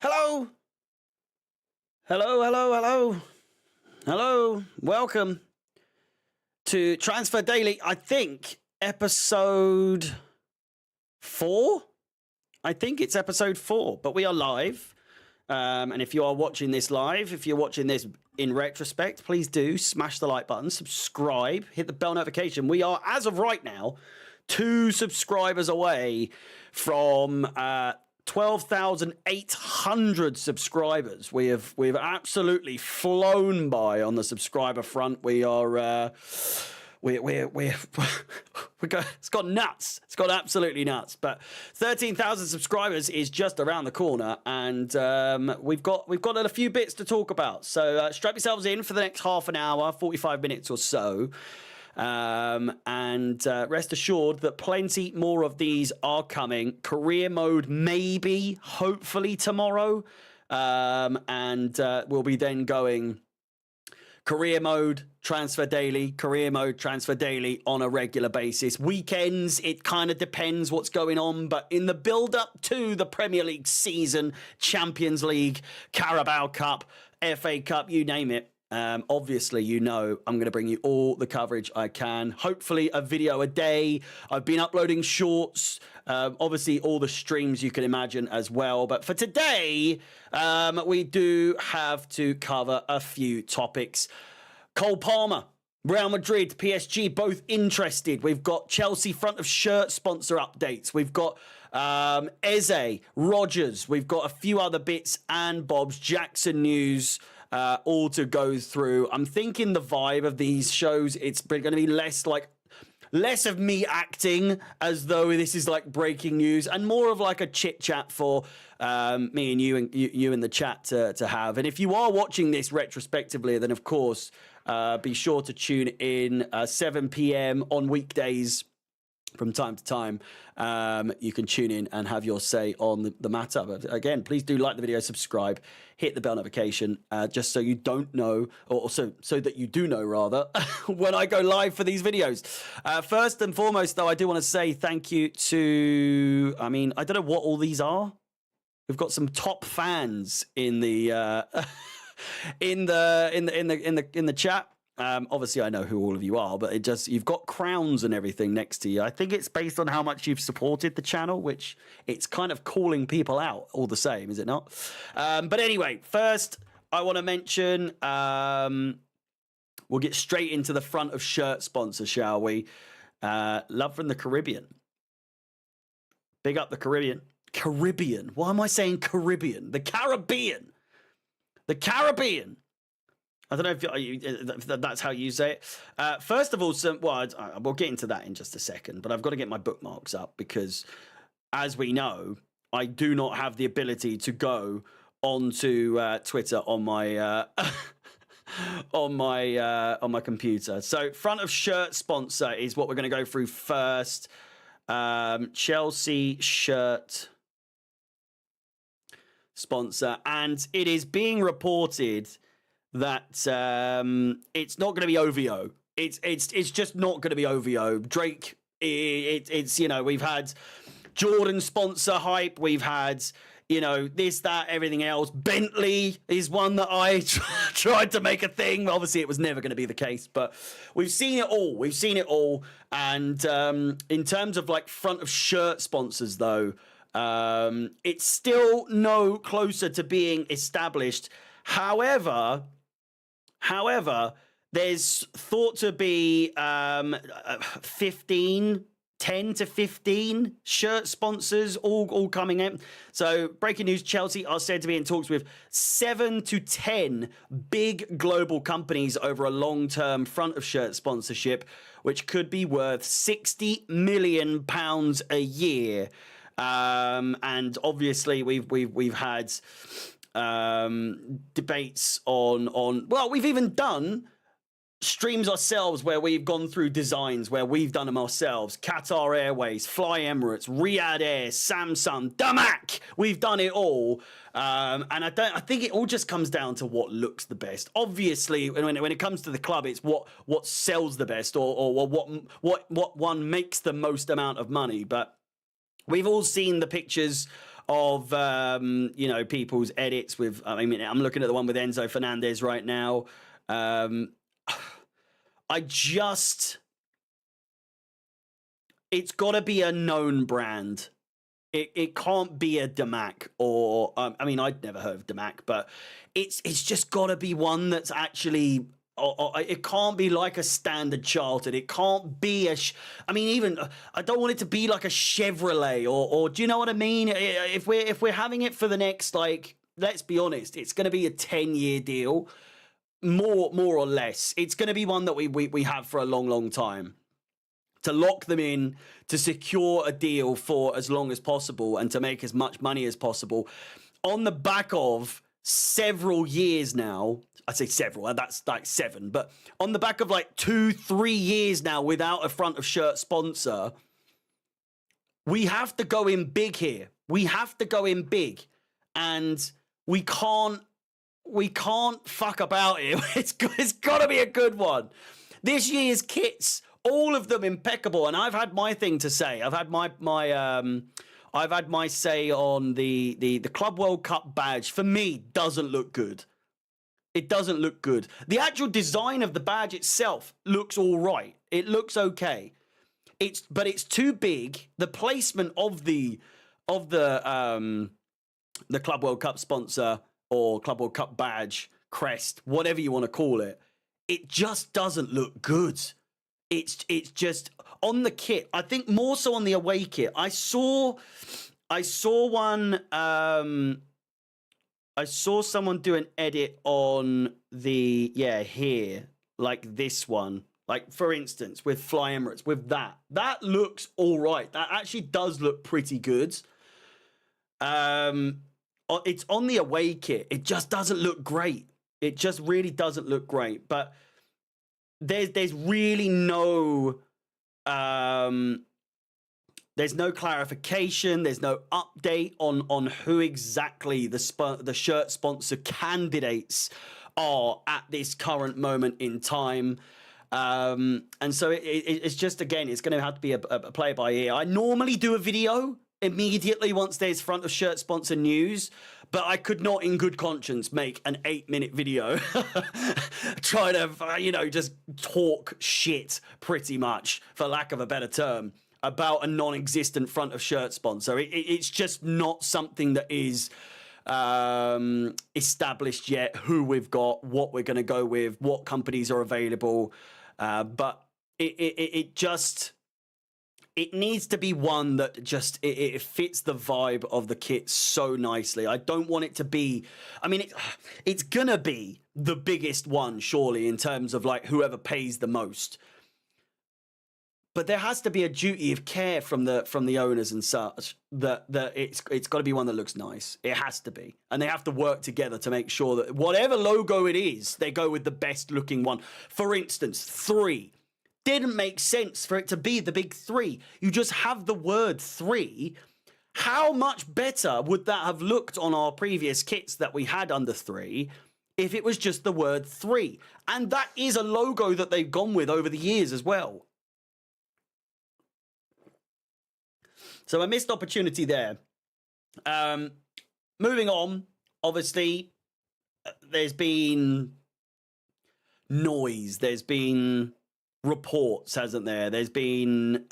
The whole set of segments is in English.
Hello. Hello, hello, hello. Hello. Welcome to Transfer Daily. I think episode 4. I think it's episode 4, but we are live. And if you are watching this live, if you're watching this in retrospect, please do smash the like button, subscribe, hit the bell notification. We are, as of right now, 2 subscribers away from 12,800 subscribers. We've absolutely flown by on the subscriber front. We are it's gone nuts. It's gone absolutely nuts. But 13,000 subscribers is just around the corner, and we've got a few bits to talk about. So strap yourselves in for the next half an hour, 45 minutes or so. And rest assured that plenty more of these are coming. Career mode maybe, hopefully tomorrow. And we'll be then going career mode, transfer daily, career mode, transfer daily on a regular basis. Weekends, it kind of depends what's going on. But in the build-up to the Premier League season, Champions League, Carabao Cup, FA Cup, you name it. Obviously, you know, I'm going to bring you all the coverage I can. Hopefully a video a day. I've been uploading shorts, obviously all the streams you can imagine as well. But for today, we do have to cover a few topics. Cole Palmer, Real Madrid, PSG, both interested. We've got Chelsea front of shirt sponsor updates. We've got Eze, Rodgers. We've got a few other bits and bobs, Jackson news, all to go through. I'm thinking the vibe of these shows, it's going to be less of me acting as though this is like breaking news, and more of like a chit chat for me and you in the chat to have. And if you are watching this retrospectively, then of course be sure to tune in 7 p.m. on weekdays. From time to time, you can tune in and have your say on the matter. But again, please do like the video, subscribe, hit the bell notification, just so you don't know, or so that you do know, rather, when I go live for these videos. First and foremost, though, I do want to say thank you to, I don't know what all these are. We've got some top fans in the in the chat. Obviously, I know who all of you are, but you've got crowns and everything next to you. I think it's based on how much you've supported the channel, which it's kind of calling people out all the same, is it not? But anyway, first, I want to mention, we'll get straight into the front of shirt sponsor, shall we? Love from the Caribbean. Big up the Caribbean. Caribbean. Why am I saying Caribbean? The Caribbean. The Caribbean. I don't know if that's how you say it. First of all, we'll get into that in just a second, but I've got to get my bookmarks up because, as we know, I do not have the ability to go onto Twitter on my on my computer. So, front of shirt sponsor is what we're going to go through first. Chelsea shirt sponsor, and it is being reported that it's not going to be OVO. It's just not going to be OVO. Drake, it's we've had Jordan sponsor hype. We've had, this, that, everything else. Bentley is one that I tried to make a thing. Obviously, it was never going to be the case, but we've seen it all. And in terms of like front of shirt sponsors, though, it's still no closer to being established. However, there's thought to be 10 to 15 shirt sponsors all coming in. So breaking news, Chelsea are said to be in talks with 7 to 10 big global companies over a long-term front of shirt sponsorship, which could be worth £60 million a year. And obviously we've had debates on we've even done streams ourselves where we've gone through designs where we've done them ourselves. Qatar Airways, Fly Emirates, Riyadh Air, Samsung, Damac. We've done it all. And I think it all just comes down to what looks the best. Obviously, when it comes to the club, it's what sells the best or what one makes the most amount of money. But we've all seen the pictures of people's edits with. I mean, I'm looking at the one with Enzo Fernandez right now. It's got to be a known brand. It can't be a Damac or I'd never heard of Damac, but it's just got to be one that's actually. It can't be like a standard Chartered. It can't be I don't want it to be like a Chevrolet or do you know what I mean? If we're having it for the next, like, let's be honest, it's going to be a 10-year deal, more or less. It's going to be one that we have for a long time, to lock them in, to secure a deal for as long as possible and to make as much money as possible on the back of several years now. I say several, that's like 7, but on the back of like 2-3 years now without a front of shirt sponsor. We have to go in big here. We have to go in big, and we can't fuck about it. It's got to be a good one. This year's kits, all of them impeccable, and I've had my thing to say. I've had my say on the Club World Cup badge. For me, doesn't look good. It doesn't look good. The actual design of the badge itself looks all right. It looks okay. But it's too big. The placement of the Club World Cup sponsor or Club World Cup badge, crest, whatever you want to call it, it just doesn't look good. It's just on the kit. I think more so on the away kit. I saw one. I saw someone do an edit on here, like this one. Like, for instance, with Fly Emirates, with that looks all right. That actually does look pretty good. It's on the away kit. It just doesn't look great. It just really doesn't look great. But there's really no there's no clarification. There's no update on who exactly the shirt sponsor candidates are at this current moment in time. And so it's just, again, it's going to have to be a play by ear. I normally do a video immediately once there's front of shirt sponsor news, but I could not in good conscience make an 8-minute video try to, just talk shit pretty much, for lack of a better term, about a non-existent front of shirt sponsor. It's just not something that is established yet, who we've got, what we're going to go with, what companies are available. But it needs to be one that just it fits the vibe of the kit so nicely. I don't want it to be. I mean, it's gonna be the biggest one, surely, in terms of like whoever pays the most. But there has to be a duty of care from the owners and such that it's got to be one that looks nice. It has to be, and they have to work together to make sure that whatever logo it is, they go with the best looking one. For instance, 3 didn't make sense for it to be the big 3. You just have the word 3. How much better would that have looked on our previous kits that we had under 3 if it was just the word 3? And that is a logo that they've gone with over the years as well. So a missed opportunity there. Moving on, obviously, there's been noise. There's been reports, hasn't there? There's been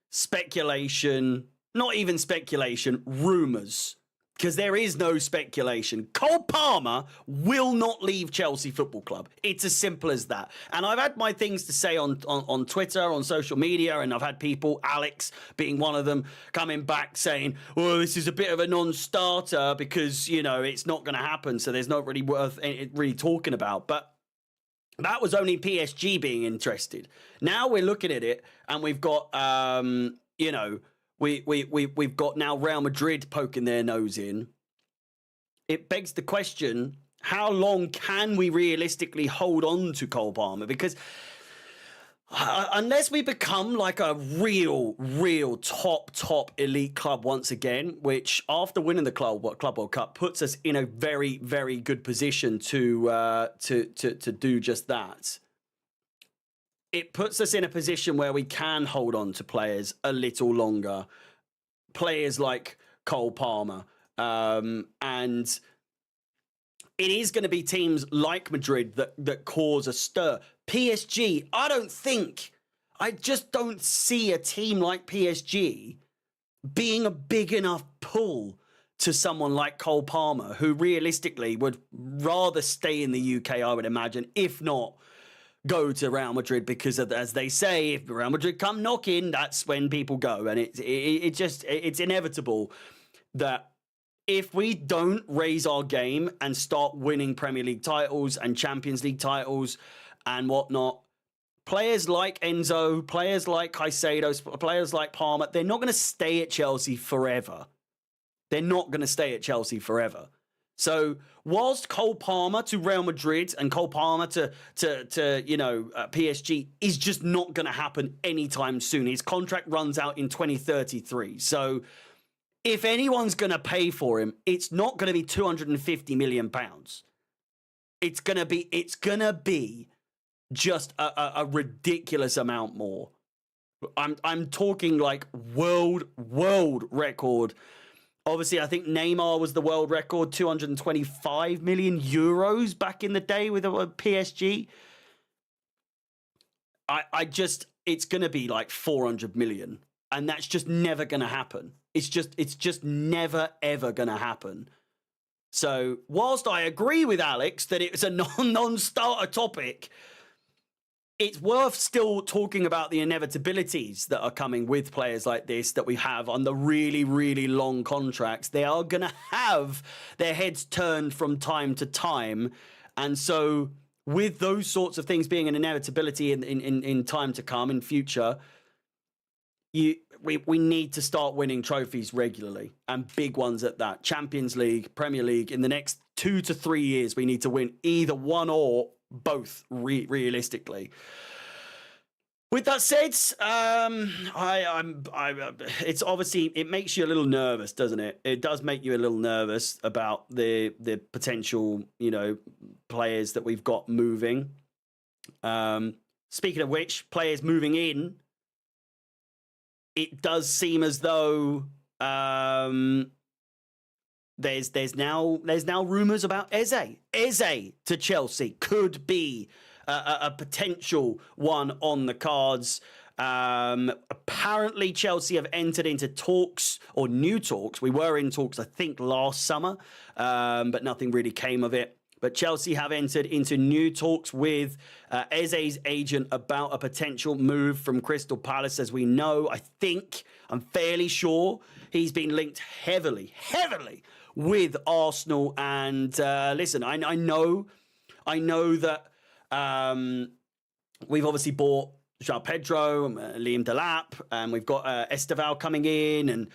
speculation, not even speculation, rumors. Because there is no speculation. Cole Palmer will not leave Chelsea Football Club. It's as simple as that. And I've had my things to say on Twitter, on social media, and I've had people, Alex being one of them, coming back saying, well, this is a bit of a non-starter because, it's not going to happen, so there's not really worth really talking about. But that was only PSG being interested. Now we're looking at it, and we've got, We've got now Real Madrid poking their nose in. It begs the question, how long can we realistically hold on to Cole Palmer? Because unless we become like a real top elite club once again, which after winning the Club World Cup puts us in a very, very good position to do just that. It puts us in a position where we can hold on to players a little longer. players like Cole Palmer. And it is going to be teams like Madrid that cause a stir. PSG, I just don't see a team like PSG being a big enough pull to someone like Cole Palmer, who realistically would rather stay in the UK, I would imagine, if not go to Real Madrid, because as they say, if Real Madrid come knocking, that's when people go. And it's inevitable that if we don't raise our game and start winning Premier League titles and Champions League titles and whatnot, players like Enzo, players like Caicedo, players like Palmer, they're not going to stay at Chelsea forever. They're not going to stay at Chelsea forever. So whilst Cole Palmer to Real Madrid and Cole Palmer to PSG is just not going to happen anytime soon. His contract runs out in 2033. So if anyone's going to pay for him, it's not going to be £250 million. It's going to be just a ridiculous amount more. I'm talking like world record. Obviously, I think Neymar was the world record, 225 million euros back in the day with PSG. It's going to be like 400 million, and that's just never going to happen. It's just never ever going to happen. So, whilst I agree with Alex that it's a non-starter topic, it's worth still talking about the inevitabilities that are coming with players like this that we have on the really, really long contracts. They are going to have their heads turned from time to time. And so with those sorts of things being an inevitability in time to come, in future, we need to start winning trophies regularly, and big ones at that. Champions League, Premier League, in the next 2 to 3 years, we need to win either one or both realistically. With that said, it's obviously, it makes you a little nervous, doesn't it? It does make you a little nervous about the potential, players that we've got moving. Speaking of which, players moving in, it does seem as though there's now rumours about Eze. Eze to Chelsea could be a potential one on the cards. Apparently, Chelsea have entered into talks, or new talks. We were in talks, I think, last summer, but nothing really came of it. But Chelsea have entered into new talks with Eze's agent about a potential move from Crystal Palace. As we know, I'm fairly sure he's been linked heavily with Arsenal. And listen, I know that we've obviously bought João Pedro, Liam Delap, and we've got Esteval coming in, and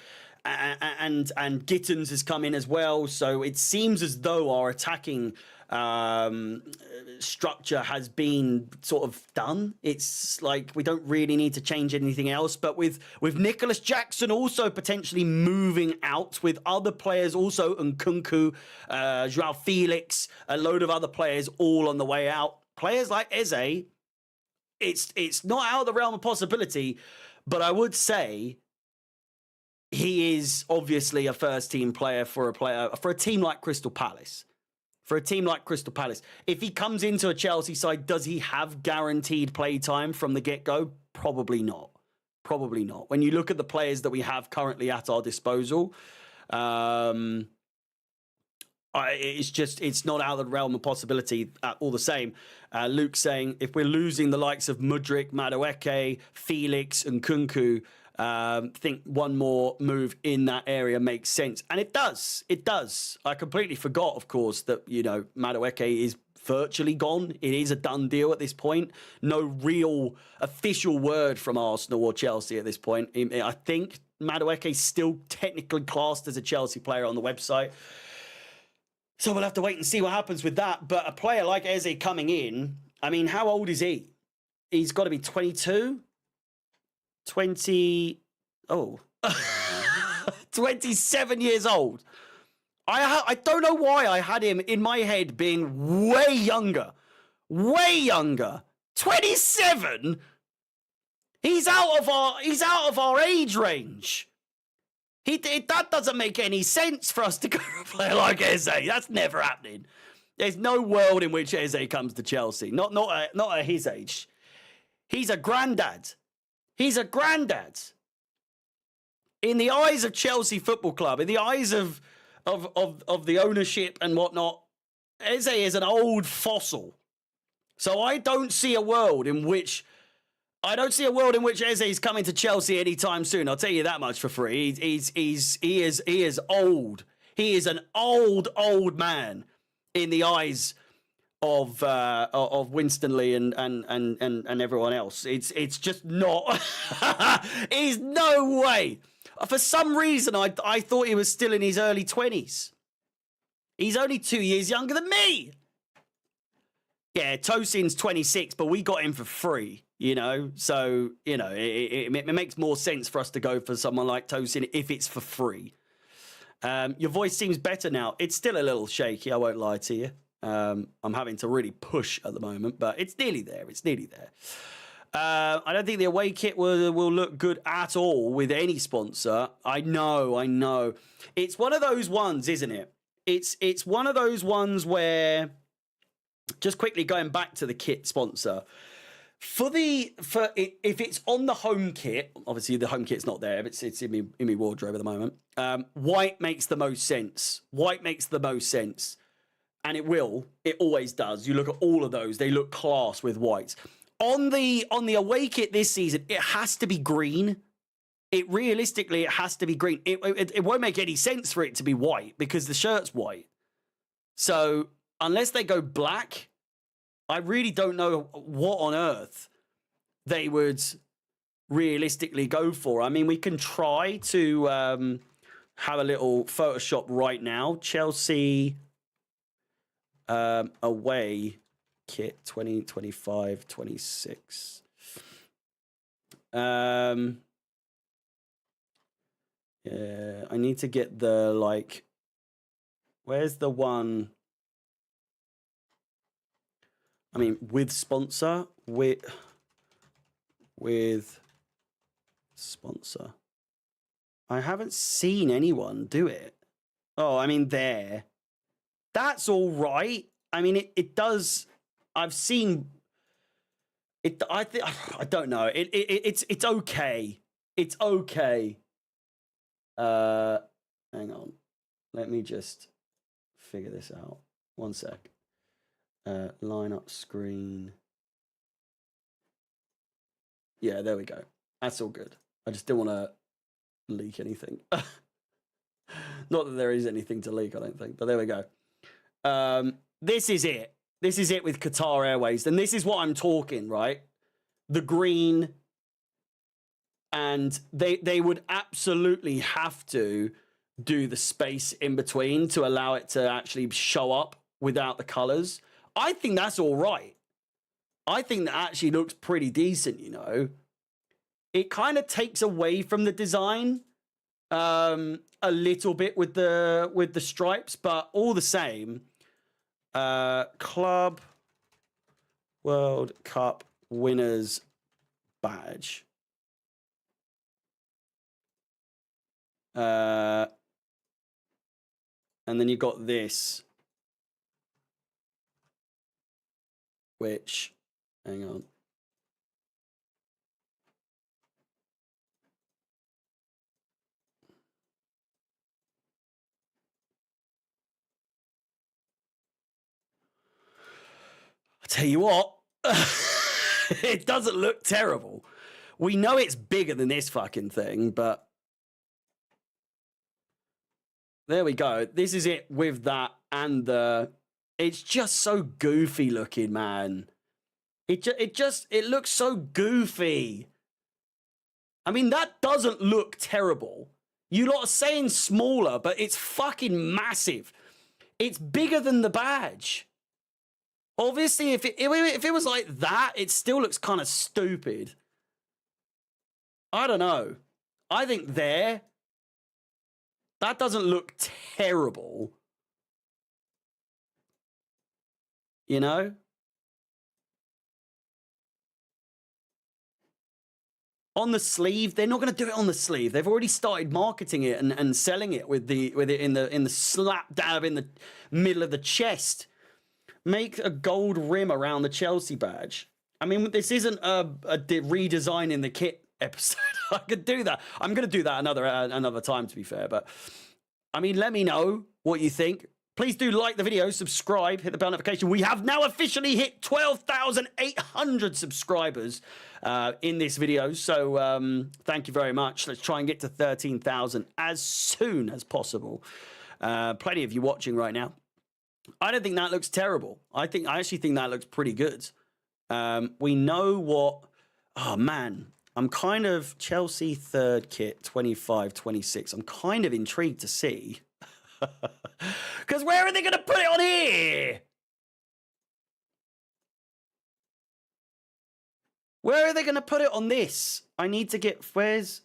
Gittins has come in as well. So it seems as though our attacking structure has been sort of done. It's like we don't really need to change anything else. But with Nicholas Jackson also potentially moving out, with other players also, Nkunku, João Felix, a load of other players all on the way out. Players like Eze, it's not out of the realm of possibility, but I would say he is obviously a first-team player for a team like Crystal Palace. For a team like Crystal Palace, if he comes into a Chelsea side, does he have guaranteed play time from the get-go? Probably not. Probably not. When you look at the players that we have currently at our disposal, it's not out of the realm of possibility all the same. Luke saying, if we're losing the likes of Mudryk, Madueke, Felix and Nkunku, think one more move in that area makes sense. And it does. I completely forgot, of course, that, Madueke is virtually gone. It is a done deal at this point. No real official word from Arsenal or Chelsea at this point. I think Madueke is still technically classed as a Chelsea player on the website. So we'll have to wait and see what happens with that. But a player like Eze coming in, I mean, how old is he? He's got to be 22? 27 years old. I don't know why I had him in my head being way younger. 27? He's out of our age range. That doesn't make any sense for us to go for a player like Eze. That's never happening. There's no world in which Eze comes to Chelsea. Not at his age. He's a granddad. He's a granddad. In the eyes of Chelsea Football Club, in the eyes of the ownership and whatnot, Eze is an old fossil. So I don't see a world in which Eze is coming to Chelsea anytime soon. I'll tell you that much for free. He is old. He is an old man in the eyes of Winstonley and everyone else. It's just not. He's no way. For some reason, I thought he was still in his early 20s. He's only 2 years younger than me. Yeah, Tosin's 26, but we got him for free, you know? So, you know, it makes more sense for us to go for someone like Tosin if it's for free. Your voice seems better now. It's still a little shaky, I won't lie to you. I'm having to really push at the moment, but it's nearly there. It's nearly there. I don't think the away kit will look good at all with any sponsor. I know. It's one of those ones, isn't it? It's one of those ones where, just quickly going back to the kit sponsor, if it's on the home kit, obviously the home kit's not there. It's in my wardrobe at the moment. White makes the most sense. And it always does. You look at all of those, they look class with whites. On the away kit this season, it has to be green. Realistically, it has to be green. It won't make any sense for it to be white because the shirt's white. So unless they go black, I really don't know what on earth they would realistically go for. I mean, we can try to have a little Photoshop right now. Chelsea away kit 2025-26. Yeah, I need to get the, like, where's the one? I mean, with sponsor, with sponsor. I haven't seen anyone do it. Oh, I mean, there. That's all right. I mean, it does. I've seen it. I don't know. It's okay. It's okay. Hang on. Let me just figure this out. One sec. Line up screen. Yeah, there we go. That's all good. I just didn't want to leak anything. Not that there is anything to leak, I don't think, but there we go. This is it. This is it with Qatar Airways. And this is what I'm talking, right? The green. And they would absolutely have to do the space in between to allow it to actually show up without the colors. I think that's all right. I think that actually looks pretty decent, you know. It kind of takes away from the design a little bit with the stripes, but all the same, Club World Cup winners badge. And then you got this, which, hang on. I'll tell you what, it doesn't look terrible. We know it's bigger than this fucking thing, but there we go. This is it with that and the... It's just so goofy looking, man. It looks so goofy. I mean, that doesn't look terrible. You lot are saying smaller, but it's fucking massive. It's bigger than the badge. Obviously, if it was like that, it still looks kind of stupid. I don't know. I think that doesn't look terrible. You know? on the sleeve. They're not going to do it on the sleeve. They've already started marketing it and selling it with it in the slap dab in the middle of the chest. Make a gold rim around the Chelsea badge. I mean, this isn't a redesign in the kit episode. I could do that. I'm going to do that another time, to be fair. But I mean, let me know what you think. Please do like the video, subscribe, hit the bell notification. We have now officially hit 12,800 subscribers in this video. So thank you very much. Let's try and get to 13,000 as soon as possible. Plenty of you watching right now. I don't think that looks terrible. I actually think that looks pretty good. We know what... Oh, man. I'm kind of... Chelsea third kit, 25, 26. I'm kind of intrigued to see... Because where are they going to put it on here? Where are they going to put it on this? I need to get... Where's...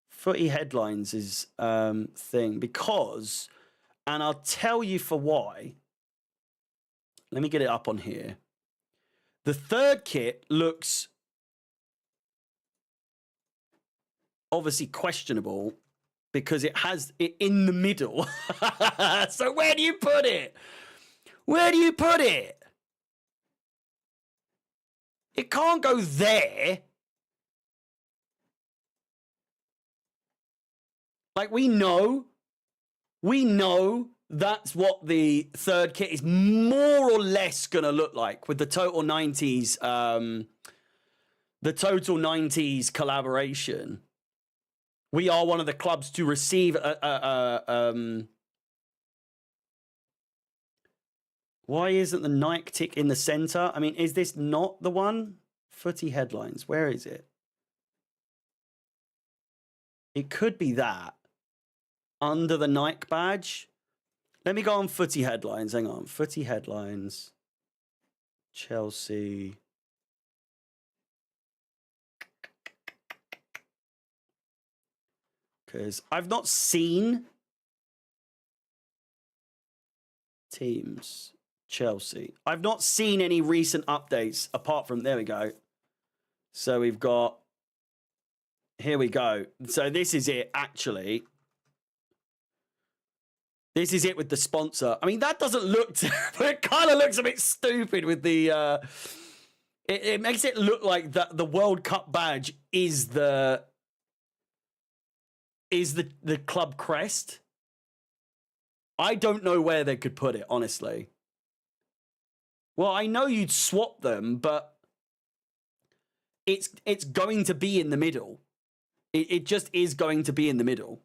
Footy Headlines is thing. Because... And I'll tell you for why. Let me get it up on here. The third kit looks... obviously questionable. Because it has it in the middle. So where do you put it? Where do you put it? It can't go there. Like, we know that's what the third kit is more or less going to look like with the total 90s, collaboration. We are one of the clubs to receive why isn't the Nike tick in the center? I mean, is this not the one? Footy Headlines, where is it? It could be that. Under the Nike badge. Let me go on Footy Headlines. Hang on. Footy Headlines. Chelsea. Because I've not seen teams. Chelsea. I've not seen any recent updates apart from... There we go. So we've got... Here we go. So this is it, actually. This is it with the sponsor. I mean, that doesn't look terrible. It kind of looks a bit stupid with the... It makes it look like the World Cup badge is the club crest. I don't know where they could put it, honestly. Well, I know you'd swap them, but it's going to be in the middle. It just is going to be in the middle,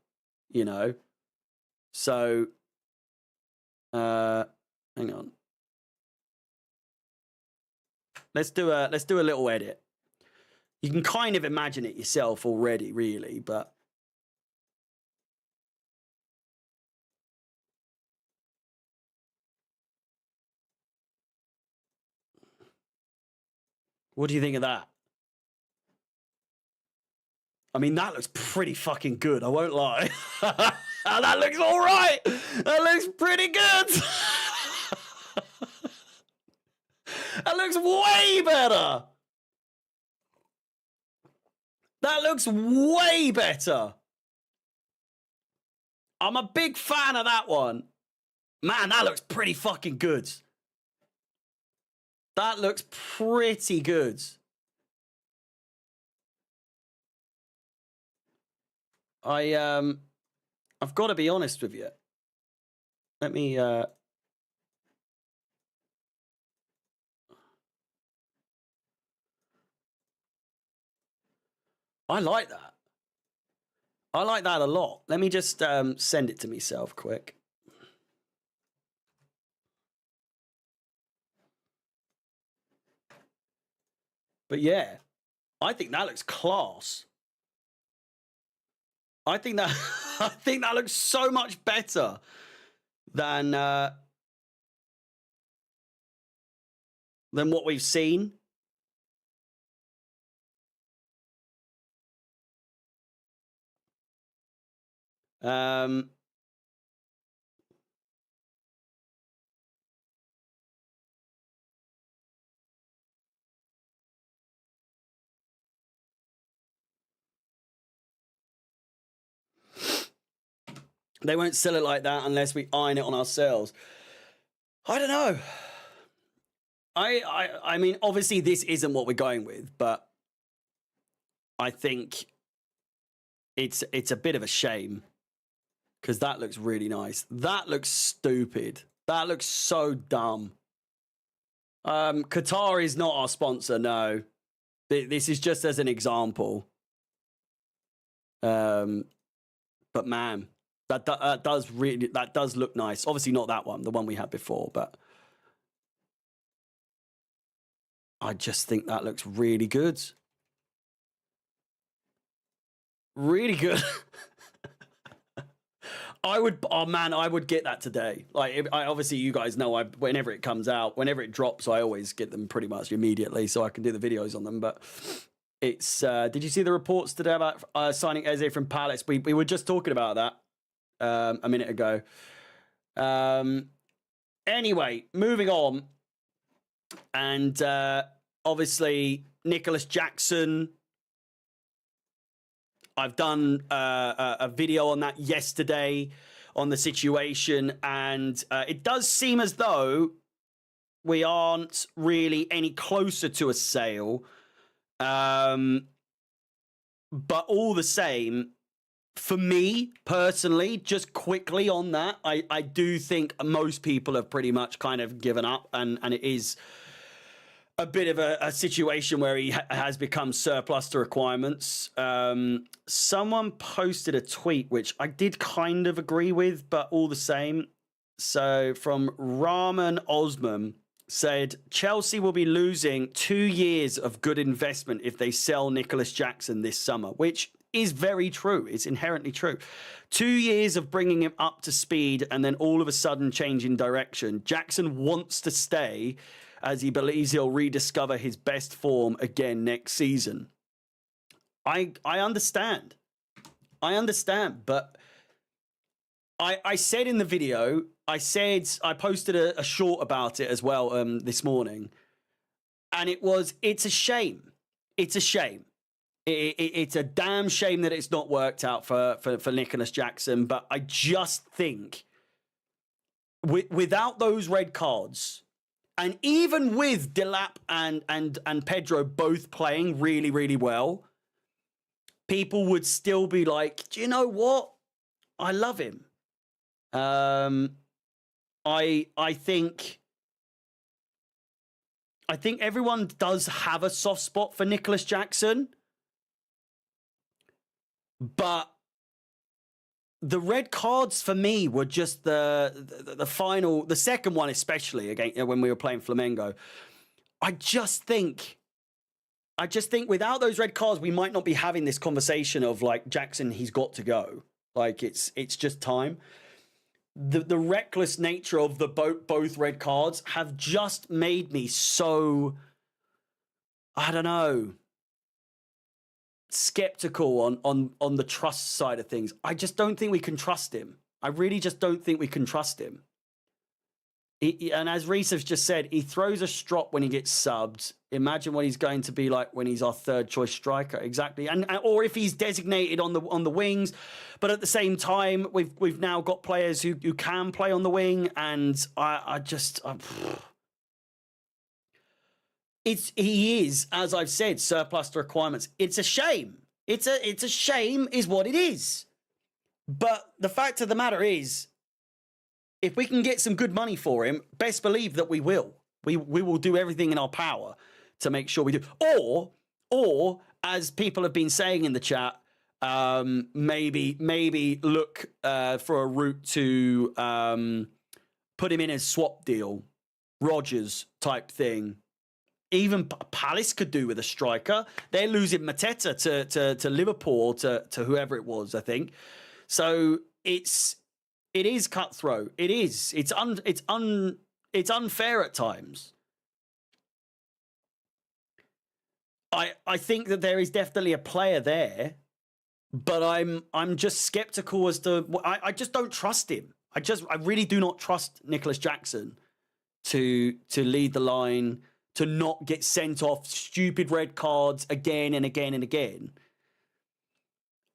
you know. So, hang on. Let's do a little edit. You can kind of imagine it yourself already, really, but. What do you think of that? I mean, that looks pretty fucking good. I won't lie. That looks all right. That looks pretty good. That looks way better. That looks way better. I'm a big fan of that one. Man, that looks pretty fucking good. That looks pretty good. I've got to be honest with you. Let me I like that. I like that a lot. Let me just send it to myself quick. But yeah, I think that looks class. I think that looks so much better than what we've seen. They won't sell it like that unless we iron it on ourselves. I don't know. I mean, obviously this isn't what we're going with, but I think it's a bit of a shame because that looks really nice. That looks stupid. That looks so dumb. Qatar is not our sponsor, no. This is just as an example. But man, that does look nice. Obviously not that one, the one we had before, but I just think that looks really good. Really good. I would get that today. Like, obviously you guys know, whenever it comes out, whenever it drops, I always get them pretty much immediately so I can do the videos on them. But it's, did you see the reports today about signing Eze from Palace? We were just talking about that a minute ago. Anyway, moving on. And obviously, Nicholas Jackson. I've done a video on that yesterday on the situation, and it does seem as though we aren't really any closer to a sale. But all the same, for me personally, just quickly on that, I do think most people have pretty much kind of given up, and it is a bit of a situation where he has become surplus to requirements. Someone posted a tweet, which I did kind of agree with, but all the same. So from Rahman Osman, said, Chelsea will be losing 2 years of good investment if they sell Nicholas Jackson this summer, which is very true. It's inherently true. 2 years of bringing him up to speed and then all of a sudden changing direction. Jackson wants to stay as he believes he'll rediscover his best form again next season. I understand. But I said in the video, I posted a short about it as well this morning, and it's a shame. It's a shame. It's a damn shame that it's not worked out for Nicholas Jackson, but I just think without those red cards, and even with Delap and Pedro both playing really, really well, people would still be like, do you know what? I love him. I think everyone does have a soft spot for Nicholas Jackson, but the red cards for me were just the final, the second one especially, again when we were playing Flamengo. I just think without those red cards, we might not be having this conversation of like, Jackson, he's got to go. Like it's just time. The reckless nature of the both red cards have just made me so, I don't know, skeptical on the trust side of things. I just don't think we can trust him. I really just don't think we can trust him. And as Reese has just said, he throws a strop when he gets subbed. Imagine what he's going to be like when he's our third choice striker. Exactly. And or if he's designated on the wings. But at the same time, we've now got players who can play on the wing, and he is, as I've said, surplus to requirements. It's a shame. It's a shame is what it is. But the fact of the matter is, if we can get some good money for him, best believe that we will. We will do everything in our power to make sure we do. Or as people have been saying in the chat, maybe look for a route to put him in a swap deal, Rodgers type thing. Even Palace could do with a striker. They're losing Mateta to Liverpool, to whoever it was, I think. So it is cutthroat. It is. It's unfair at times. I think that there is definitely a player there, but I'm just skeptical as to. I just don't trust him. I really do not trust Nicholas Jackson to lead the line, to not get sent off stupid red cards again and again and again.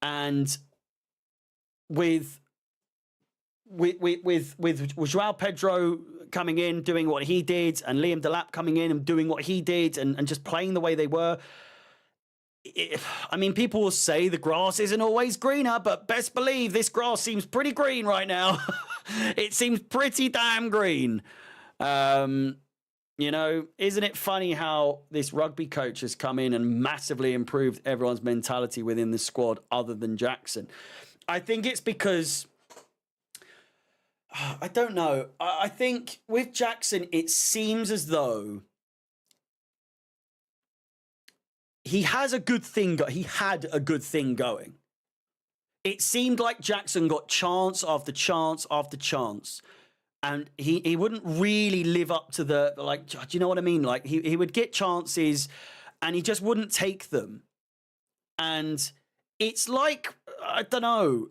And with with Joao Pedro coming in, doing what he did, and Liam Delap coming in and doing what he did, and just playing the way they were. I mean, people will say the grass isn't always greener, but best believe this grass seems pretty green right now. It seems pretty damn green. You know, isn't it funny how this rugby coach has come in and massively improved everyone's mentality within the squad other than Jackson? I think it's because, I don't know. I think with Jackson, it seems as though he has a good thing. He had a good thing going. It seemed like Jackson got chance after chance after chance. And he wouldn't really live up to the, like, do you know what I mean? Like, he would get chances and he just wouldn't take them. And it's like, I don't know,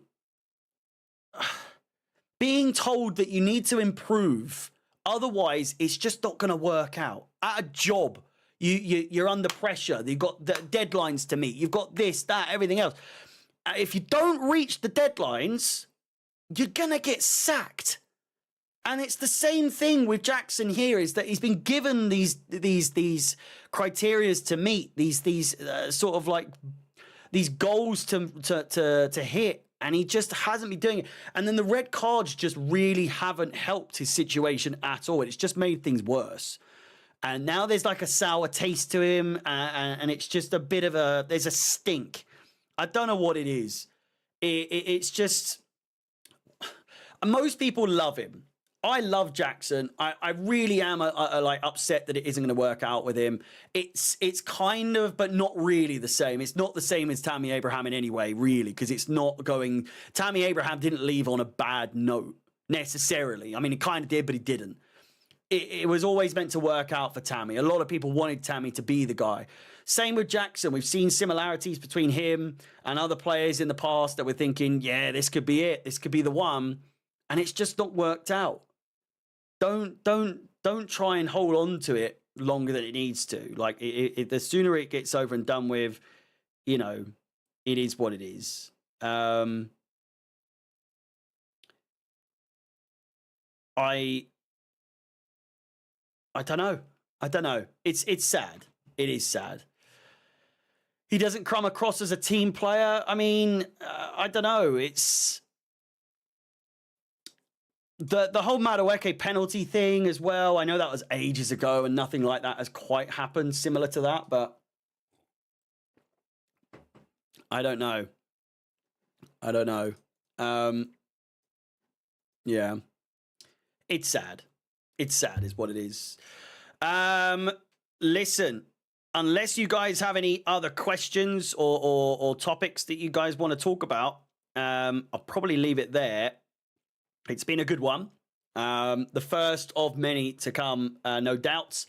being told that you need to improve, otherwise it's just not going to work out. At a job, you're under pressure. You've got the deadlines to meet. You've got this, that, everything else. If you don't reach the deadlines, you're going to get sacked. And it's the same thing with Jackson here, is that he's been given these criterias to meet, these sort of like these goals to hit, and he just hasn't been doing it. And then the red cards just really haven't helped his situation at all. It's just made things worse. And now there's like a sour taste to him, and it's just a bit of there's a stink. I don't know what it is. It's just, most people love him. I love Jackson. I really am like upset that it isn't going to work out with him. It's kind of, but not really the same. It's not the same as Tammy Abraham in any way, really, because it's not going. Tammy Abraham didn't leave on a bad note necessarily. I mean, he kind of did, but he didn't. It was always meant to work out for Tammy. A lot of people wanted Tammy to be the guy. Same with Jackson. We've seen similarities between him and other players in the past that we're thinking, yeah, this could be it. This could be the one. And it's just not worked out. Don't try and hold on to it longer than it needs to. Like, the sooner it gets over and done with, you know, it is what it is. I don't know. I don't know. It's sad. It is sad. He doesn't come across as a team player. I mean, I don't know. It's the whole Madueke penalty thing as well. I know that was ages ago and nothing like that has quite happened similar to that, but I don't know. I don't know. Yeah. It's sad. It's sad is what it is. Listen, unless you guys have any other questions or topics that you guys want to talk about, I'll probably leave it there. It's been a good one. The first of many to come, no doubts.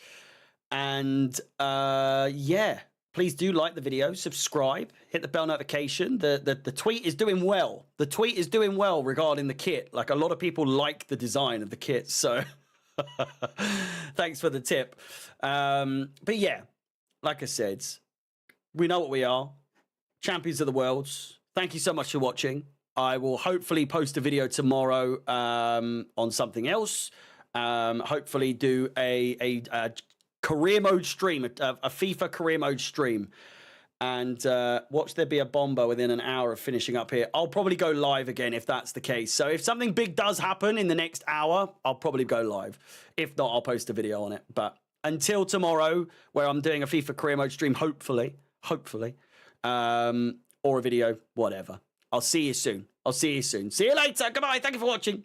And yeah, please do like the video, subscribe, hit the bell notification. The tweet is doing well. The tweet is doing well regarding the kit. Like, a lot of people like the design of the kit, so thanks for the tip. But yeah, like I said, we know what we are. Champions of the world. Thank you so much for watching. I will hopefully post a video tomorrow on something else. Hopefully do a career mode stream, a FIFA career mode stream. And watch there be a bomber within an hour of finishing up here. I'll probably go live again if that's the case. So if something big does happen in the next hour, I'll probably go live. If not, I'll post a video on it. But until tomorrow, where I'm doing a FIFA career mode stream, hopefully, or a video, whatever. I'll see you soon. See you later. Goodbye. Thank you for watching.